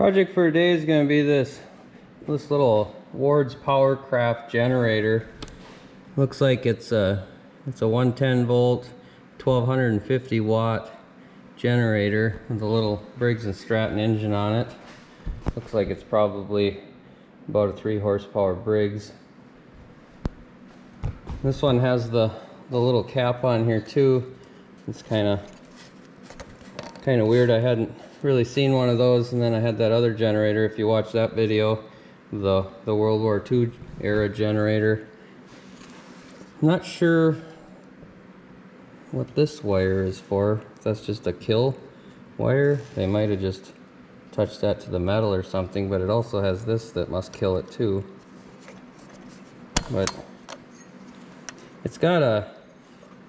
Project for today is going to be this little Wards Power Kraft Generator. Looks like it's a 110 volt, 1250 watt generator with a little Briggs and Stratton engine on it. Looks like it's probably about a 3 horsepower Briggs. This one has the little cap on here too. It's kind of weird. I hadn't really seen one of those, and then I had that other generator. If you watch that video, the World War II era generator. I'm not sure what this wire is for. If that's just a kill wire. They might have just touched that to the metal or something, but it also has this that must kill it too. But it's got a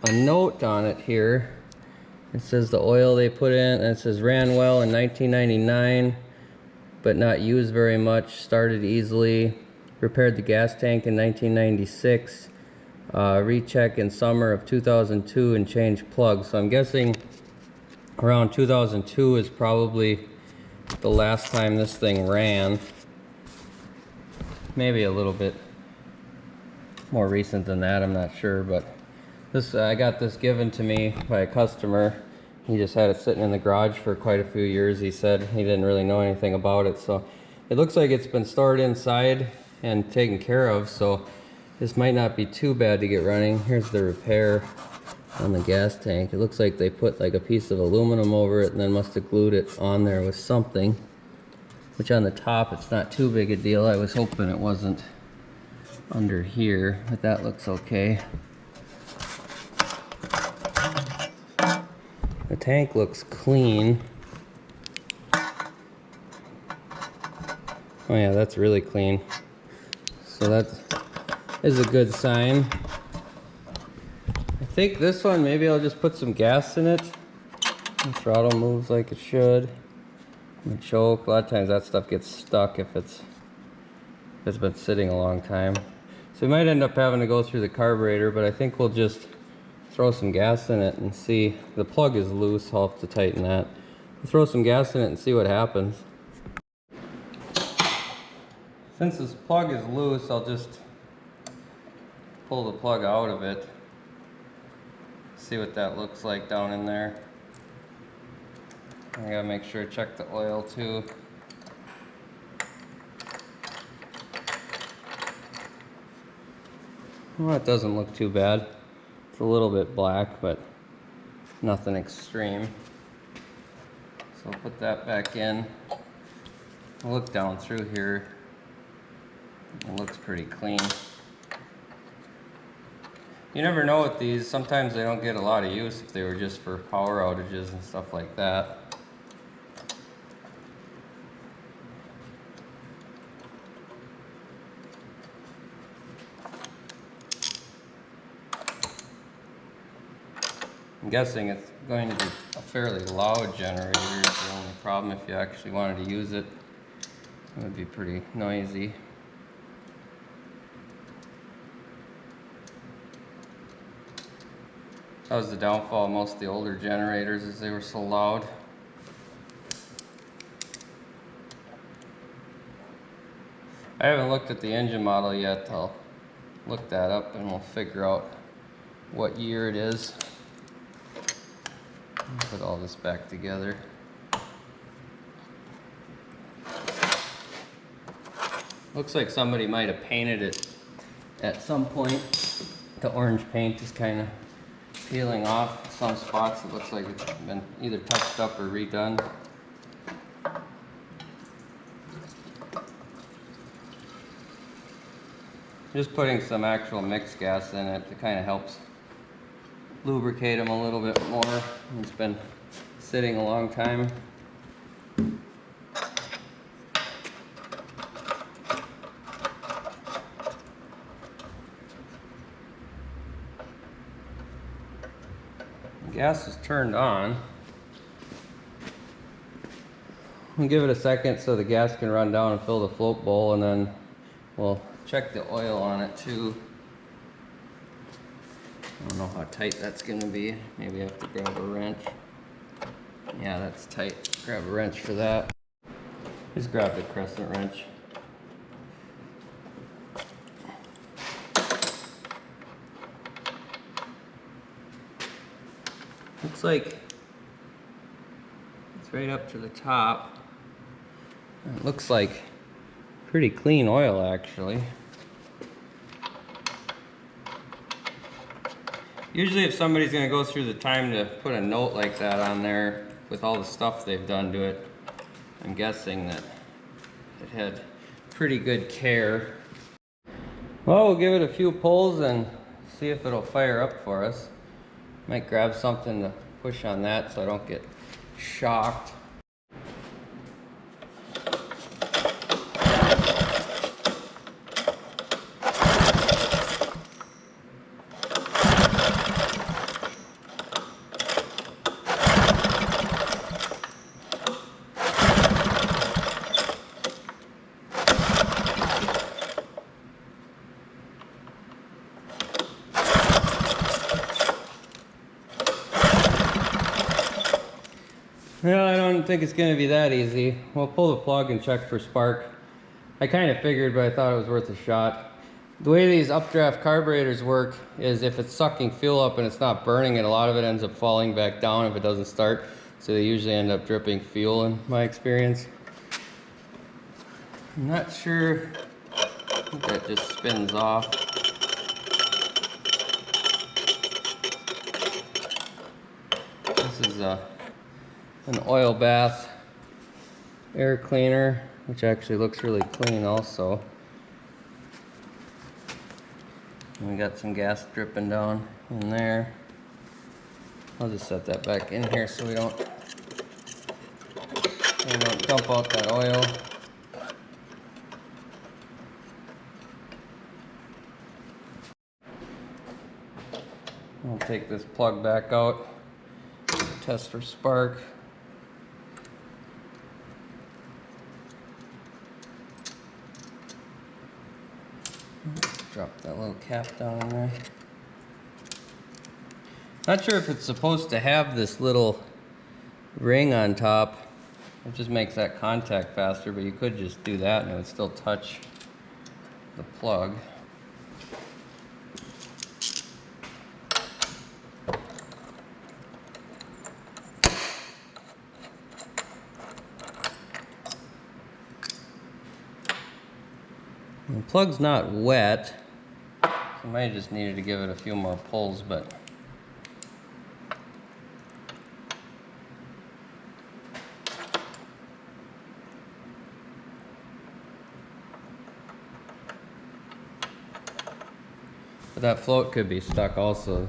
note on it here. It says the oil they put in, and it says ran well in 1999, but not used very much, started easily, repaired the gas tank in 1996, recheck in summer of 2002 and changed plugs. So I'm guessing around 2002 is probably the last time this thing ran. Maybe a little bit more recent than that, I'm not sure, but I got this given to me by a customer. He just had it sitting in the garage for quite a few years. He said he didn't really know anything about it, so it looks like it's been stored inside and taken care of, so this might not be too bad to get running. Here's the repair on the gas tank. It looks like they put like a piece of aluminum over it and then must have glued it on there with something, which on the top it's not too big a deal. I was hoping it wasn't under here, but that looks okay. The tank looks clean. Oh yeah, that's really clean. So that is a good sign. I think this one, maybe I'll just put some gas in it. The throttle moves like it should. And choke. A lot of times that stuff gets stuck if it's been sitting a long time. So we might end up having to go through the carburetor, but I think we'll just throw some gas in it and see. The plug is loose, I'll have to tighten that. We'll throw some gas in it and see what happens. Since this plug is loose, I'll just pull the plug out of it. See what that looks like down in there. I gotta make sure I check the oil too. Well, it doesn't look too bad. It's a little bit black, but nothing extreme. So I'll put that back in. I'll look down through here. It looks pretty clean. You never know with these. Sometimes they don't get a lot of use if they were just for power outages and stuff like that. I'm guessing it's going to be a fairly loud generator. Is the only problem. If you actually wanted to use it, it would be pretty noisy. That was the downfall of most of the older generators, is they were so loud. I haven't looked at the engine model yet. I'll look that up and we'll figure out what year it is. Put all this back together. Looks like somebody might have painted it at some point. The orange paint is kind of peeling off some spots. It looks like it's been either touched up or redone. Just putting some actual mixed gas in it, it kind of helps lubricate them a little bit more. It's been sitting a long time. The gas is turned on. We'll give it a second so the gas can run down and fill the float bowl, and then we'll check the oil on it too. I don't know how tight that's going to be. Maybe I have to grab a wrench. Yeah, that's tight. Grab a wrench for that. Just grab the crescent wrench. Looks like it's right up to the top. It looks like pretty clean oil actually. Usually if somebody's going to go through the time to put a note like that on there with all the stuff they've done to it, I'm guessing that it had pretty good care. Well, we'll give it a few pulls and see if it'll fire up for us. Might grab something to push on that so I don't get shocked. Well, I don't think it's going to be that easy. We'll pull the plug and check for spark. I kind of figured, but I thought it was worth a shot. The way these updraft carburetors work is if it's sucking fuel up and it's not burning it, a lot of it ends up falling back down if it doesn't start. So they usually end up dripping fuel in my experience. I'm not sure. I think that just spins off. This is an oil bath air cleaner, which actually looks really clean also. And we got some gas dripping down in there. I'll just set that back in here so we don't dump out that oil. I'll take this plug back out, test for spark. Drop that little cap down in there. Not sure if it's supposed to have this little ring on top. It just makes that contact faster, but you could just do that and it would still touch the plug. The plug's not wet, so I might have just needed to give it a few more pulls, but that float could be stuck also,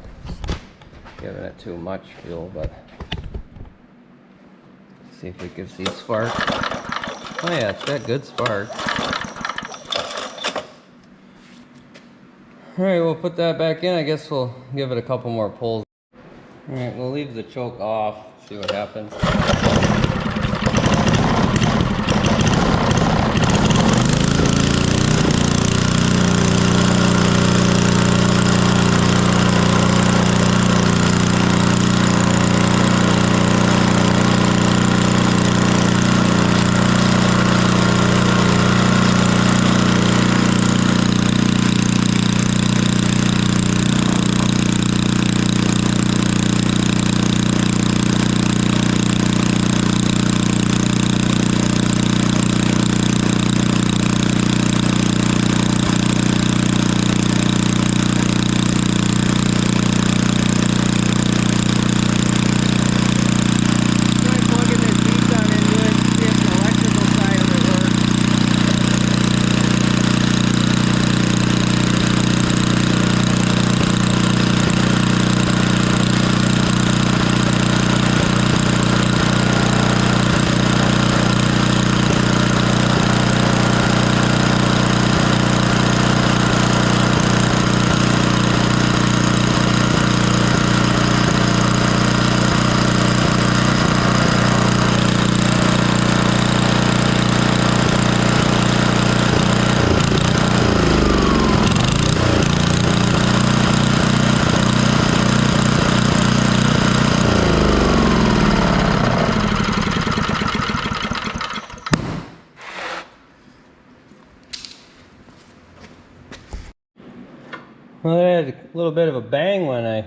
giving it too much fuel, but let's see if we can see spark. Oh yeah, it's got good spark. Alright, we'll put that back in. I guess we'll give it a couple more pulls. Alright, we'll leave the choke off, see what happens. Well, it had a little bit of a bang when I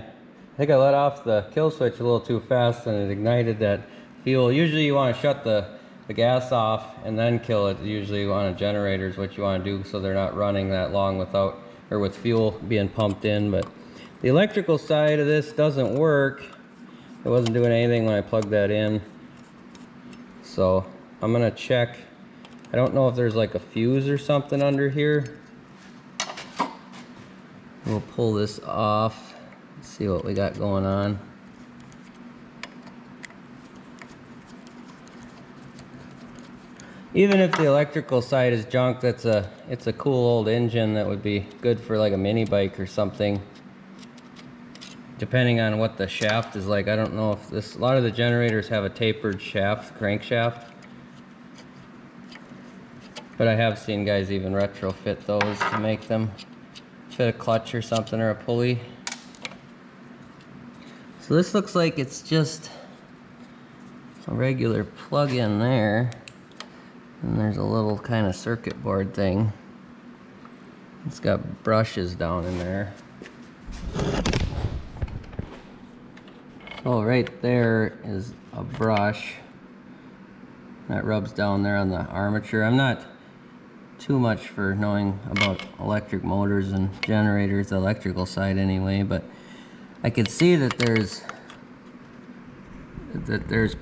think I let off the kill switch a little too fast and it ignited that fuel. Usually you want to shut the gas off and then kill it. Usually on a generator is what you want to do so they're not running that long without, or with fuel being pumped in. But the electrical side of this doesn't work. It wasn't doing anything when I plugged that in. So I'm gonna check. I don't know if there's like a fuse or something under here. We'll pull this off, see what we got going on. Even if the electrical side is junk, it's a cool old engine that would be good for like a mini bike or something. Depending on what the shaft is like. I don't know if this, a lot of the generators have a tapered shaft, crankshaft. But I have seen guys even retrofit those to make them fit a clutch or something, or a pulley. So this looks like it's just a regular plug-in there. And there's a little kind of circuit board thing. It's got brushes down in there. Oh, right there is a brush that rubs down there on the armature. I'm not too much for knowing about electric motors and generators, the electrical side anyway, but I could see that there's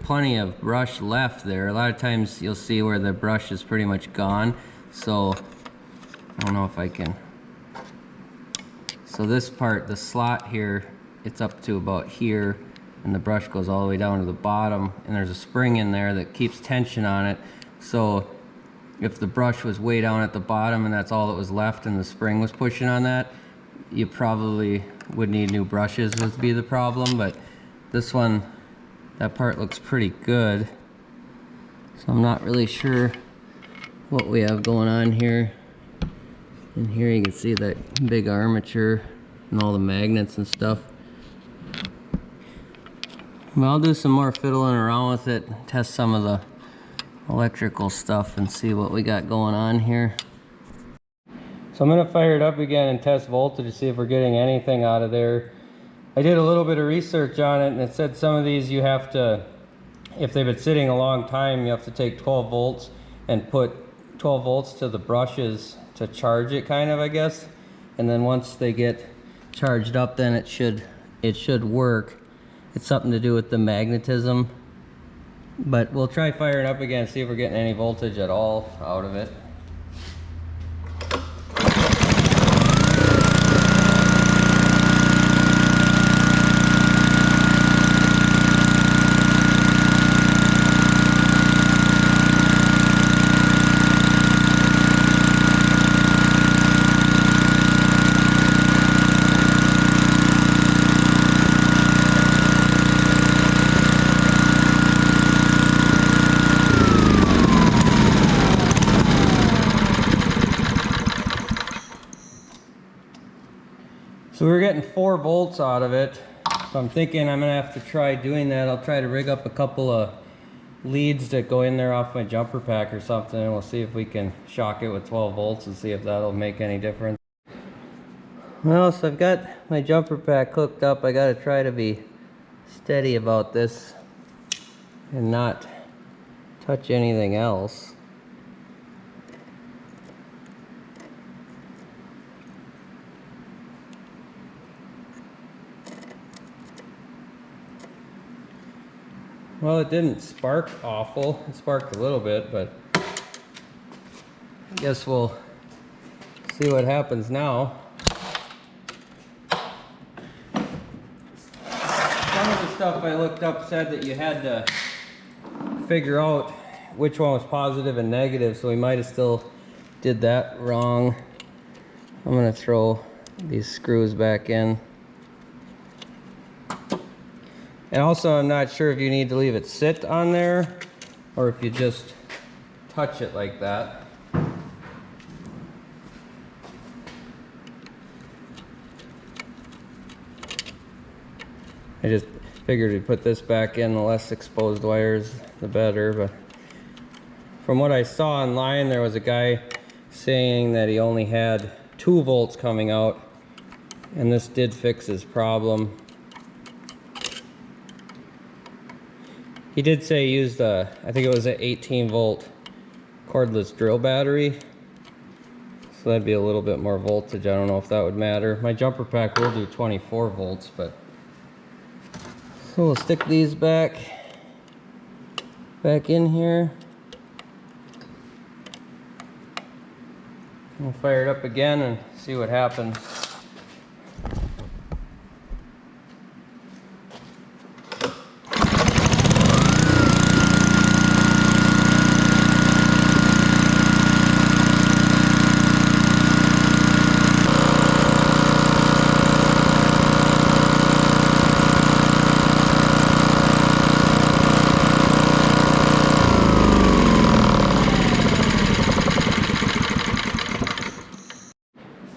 plenty of brush left there. A lot of times you'll see where the brush is pretty much gone. So I don't know if I can. So this part, the slot here, it's up to about here, and the brush goes all the way down to the bottom, and there's a spring in there that keeps tension on it. So if the brush was way down at the bottom and that's all that was left and the spring was pushing on that, you probably would need new brushes, would be the problem. But this one, that part looks pretty good. So I'm not really sure what we have going on here. And here you can see that big armature and all the magnets and stuff. Well, I'll do some more fiddling around with it, test some of the electrical stuff and see what we got going on here. So I'm gonna fire it up again and test voltage to see if we're getting anything out of there. I did a little bit of research on it and it said some of these you have to, if they've been sitting a long time, you have to take 12 volts and put 12 volts to the brushes to charge it, kind of, I guess. And then once they get charged up, then it should work. It's something to do with the magnetism. But we'll try firing up again, see if we're getting any voltage at all out of it. So we're getting 4 volts out of it. So I'm thinking I'm gonna have to try doing that. I'll try to rig up a couple of leads that go in there off my jumper pack or something, and we'll see if we can shock it with 12 volts and see if that'll make any difference. Well, so I've got my jumper pack hooked up. I gotta try to be steady about this and not touch anything else. Well, it didn't spark awful. It sparked a little bit, but I guess we'll see what happens now. Some of the stuff I looked up said that you had to figure out which one was positive and negative, so we might have still did that wrong. I'm gonna throw these screws back in. And also, I'm not sure if you need to leave it sit on there or if you just touch it like that. I just figured we'd put this back in, the less exposed wires, the better. But from what I saw online, there was a guy saying that he only had 2 volts coming out and this did fix his problem. He did say he used a, I think it was an 18 volt cordless drill battery. So that'd be a little bit more voltage. I don't know if that would matter. My jumper pack will do 24 volts, but. So we'll stick these back in here. We'll fire it up again and see what happens.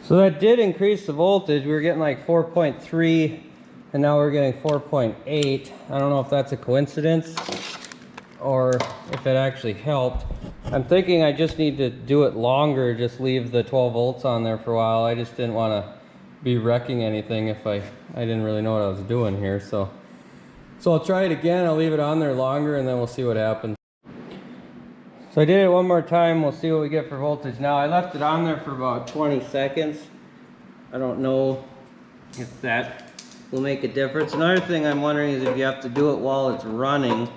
So that did increase the voltage. We were getting like 4.3 and now we're getting 4.8. I don't know if that's a coincidence or if it actually helped. I'm thinking I just need to do it longer, just leave the 12 volts on there for a while. I just didn't want to be wrecking anything if I didn't really know what I was doing here. So I'll try it again. I'll leave it on there longer and then we'll see what happens. So I did it one more time. We'll see what we get for voltage now. I left it on there for about 20 seconds. I don't know if that will make a difference. Another thing I'm wondering is if you have to do it while it's running,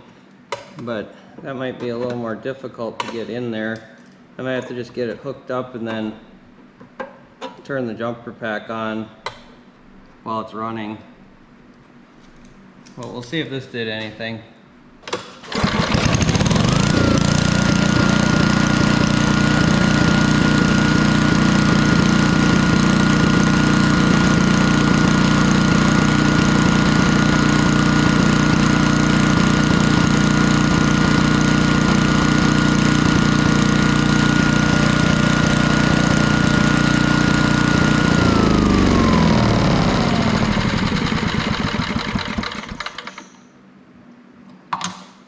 but that might be a little more difficult to get in there. I might have to just get it hooked up and then turn the jumper pack on while it's running. Well, we'll see if this did anything.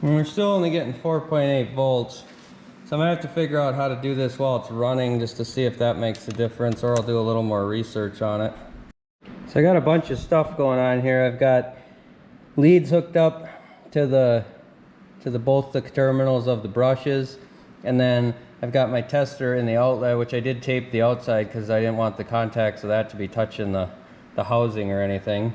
And we're still only getting 4.8 volts. So I'm gonna have to figure out how to do this while it's running just to see if that makes a difference, or I'll do a little more research on it. So I got a bunch of stuff going on here. I've got leads hooked up to both the terminals of the brushes, and then I've got my tester in the outlet, which I did tape the outside because I didn't want the contacts of that to be touching the housing or anything.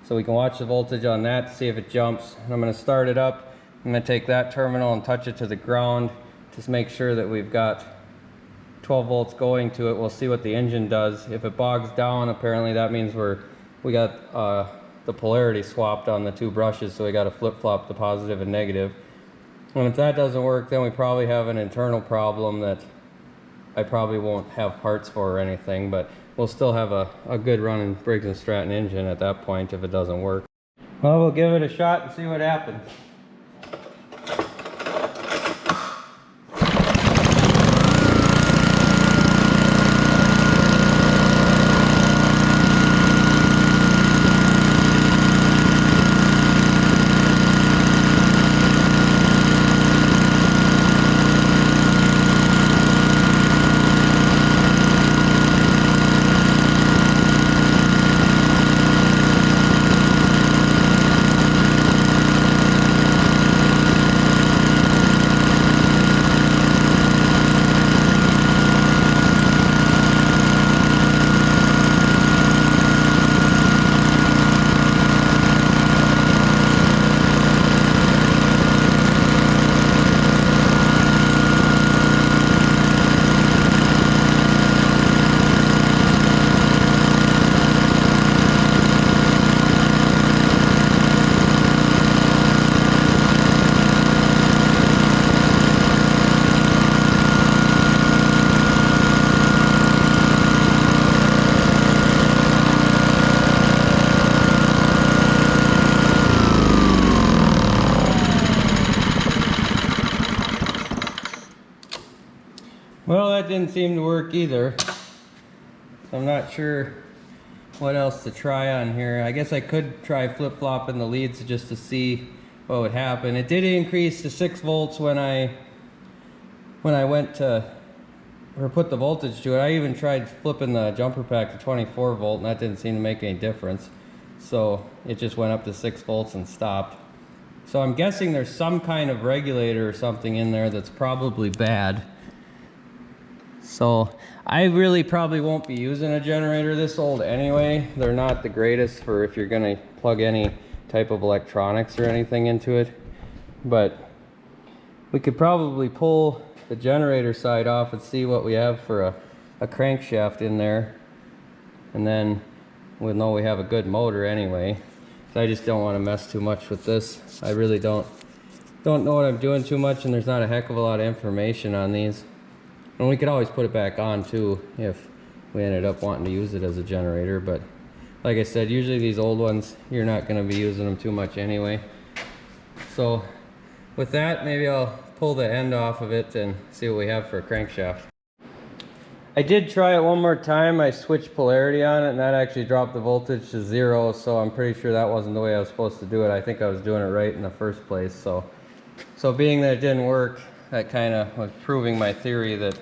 So we can watch the voltage on that to see if it jumps. And I'm gonna start it up. I'm going to take that terminal and touch it to the ground, just make sure that we've got 12 volts going to it. We'll see what the engine does. If it bogs down, apparently that means we got the polarity swapped on the two brushes, so we got to flip-flop the positive and negative. And if that doesn't work, then we probably have an internal problem that I probably won't have parts for or anything, but we'll still have a good running Briggs and Stratton engine at that point if it doesn't work. Well, we'll give it a shot and see what happens. Well, that didn't seem to work either. So I'm not sure what else to try on here. I guess I could try flip-flopping the leads just to see what would happen. It did increase to 6 volts when I went to or put the voltage to it. I even tried flipping the jumper pack to 24 volt and that didn't seem to make any difference. So it just went up to 6 volts and stopped. So I'm guessing there's some kind of regulator or something in there that's probably bad. So I really probably won't be using a generator this old anyway. They're not the greatest for if you're gonna plug any type of electronics or anything into it. But we could probably pull the generator side off and see what we have for a crankshaft in there. And then we'll know we have a good motor anyway. So I just don't want to mess too much with this. I really don't know what I'm doing too much, and there's not a heck of a lot of information on these. And we could always put it back on too if we ended up wanting to use it as a generator. But like I said, usually these old ones, you're not going to be using them too much anyway. So with that, maybe I'll pull the end off of it and see what we have for a crankshaft. I did try it one more time. I switched polarity on it and that actually dropped the voltage to 0, so I'm pretty sure that wasn't the way I was supposed to do it. I think I was doing it right in the first place. So being that it didn't work, that kind of was proving my theory that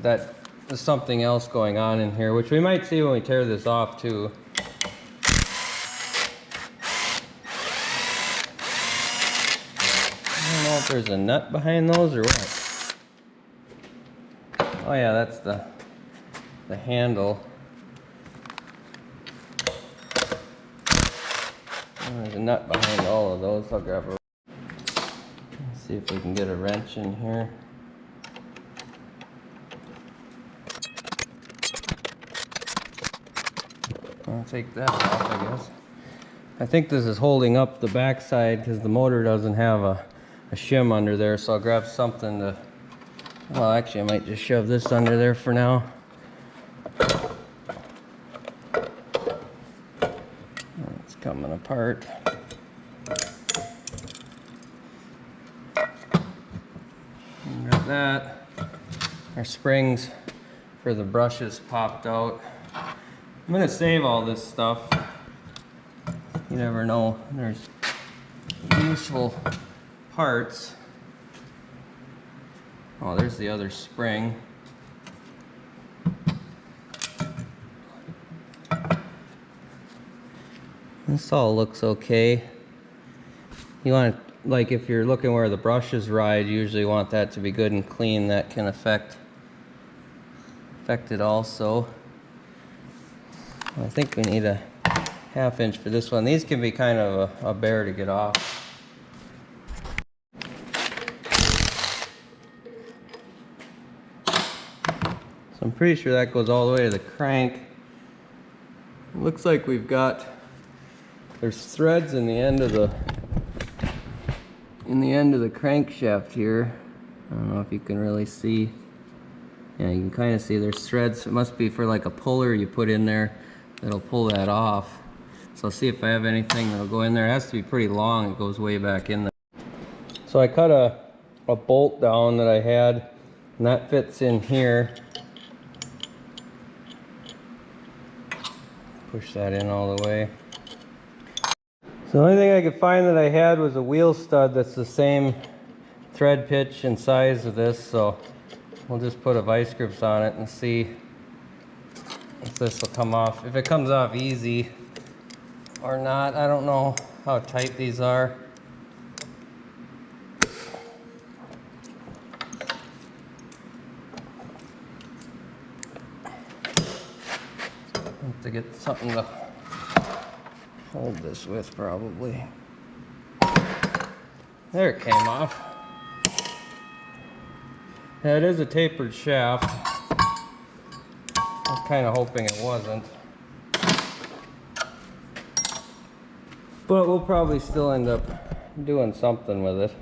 there's something else going on in here, which we might see when we tear this off too. I don't know if there's a nut behind those or what. Oh yeah, that's the handle. There's a nut behind all of those. I'll grab a... Let's see if we can get a wrench in here. I'll take that off, I guess. I think this is holding up the back side because the motor doesn't have a shim under there, so I'll grab something to... Well, actually, I might just shove this under there for now. It's coming apart. Got that. Our springs for the brushes popped out. I'm gonna save all this stuff. You never know. There's useful parts. Oh, there's the other spring. This all looks okay. You want to, like, if you're looking where the brushes ride, you usually want that to be good and clean. That can affect it also. I think we need a 1/2 inch for this one. These can be kind of a bear to get off. I'm pretty sure that goes all the way to the crank. It looks like we've got, there's threads in the end of the crankshaft here. I don't know if you can really see. Yeah, you can kind of see there's threads. It must be for like a puller you put in there that'll pull that off. So I'll see if I have anything that'll go in there. It has to be pretty long. It goes way back in there. So I cut a bolt down that I had, and that fits in here. Push that in all the way. So the only thing I could find that I had was a wheel stud that's the same thread pitch and size of this, so we'll just put a vice grips on it and see if this will come off. If it comes off easy or not, I don't know how tight these are. To get something to hold this with, probably. There, it came off. Yeah, it is a tapered shaft. I was kind of hoping it wasn't, but we'll probably still end up doing something with it.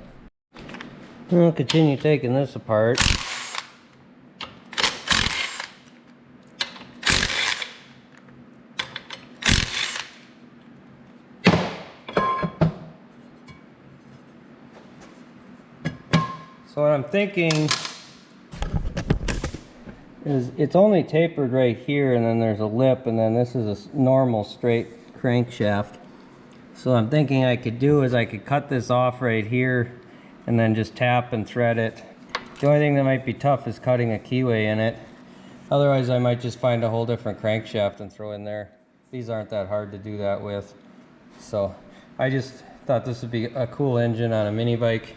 We'll continue taking this apart. So what I'm thinking is it's only tapered right here, and then there's a lip, and then this is a normal straight crankshaft. So I'm thinking I could do is I could cut this off right here and then just tap and thread it The only thing that might be tough is cutting a keyway in it. Otherwise, I might just find a whole different crankshaft and throw in there. These aren't that hard to do that with. So I just thought this would be a cool engine on a mini bike.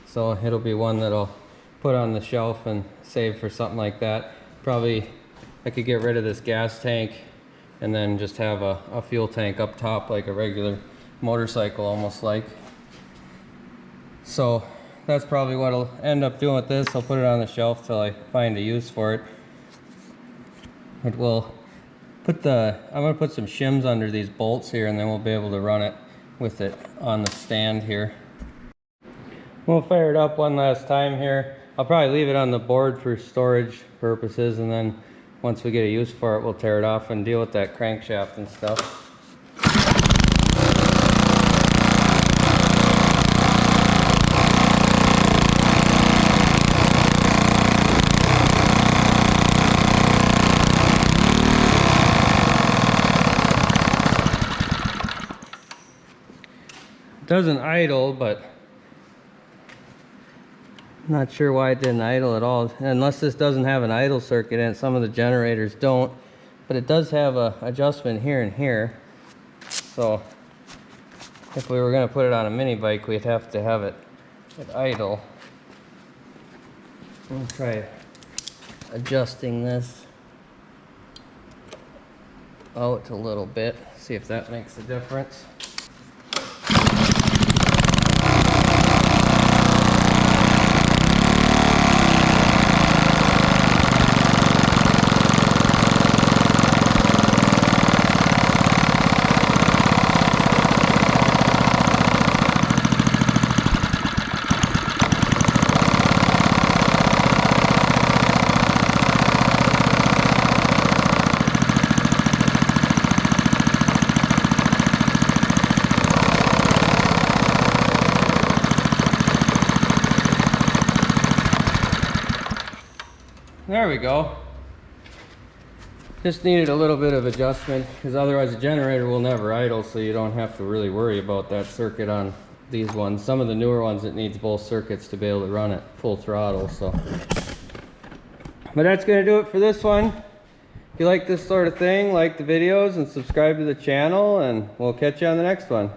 So it'll be one that I'll put on the shelf and save for something like that. Probably I could get rid of this gas tank and then just have a fuel tank up top like a regular motorcycle, almost like. So that's probably what I'll end up doing with this. I'll put it on the shelf till I find a use for it. It will put I'm gonna put some shims under these bolts here, and then we'll be able to run it with it on the stand here. We'll fire it up one last time here. I'll probably leave it on the board for storage purposes, and then once we get a use for it, we'll tear it off and deal with that crankshaft and stuff. It doesn't idle, but I'm not sure why it didn't idle at all, unless this doesn't have an idle circuit in it. Some of the generators don't, but it does have a adjustment here and here. So if we were going to put it on a mini bike, we'd have to have it at idle. I'll try adjusting this out a little bit, see if that makes a difference. There we go. Just needed a little bit of adjustment, because otherwise the generator will never idle, so you don't have to really worry about that circuit on these ones. Some of the newer ones, it needs both circuits to be able to run it full throttle. So, but that's going to do it for this one. If you like this sort of thing, like the videos and subscribe to the channel, and we'll catch you on the next one.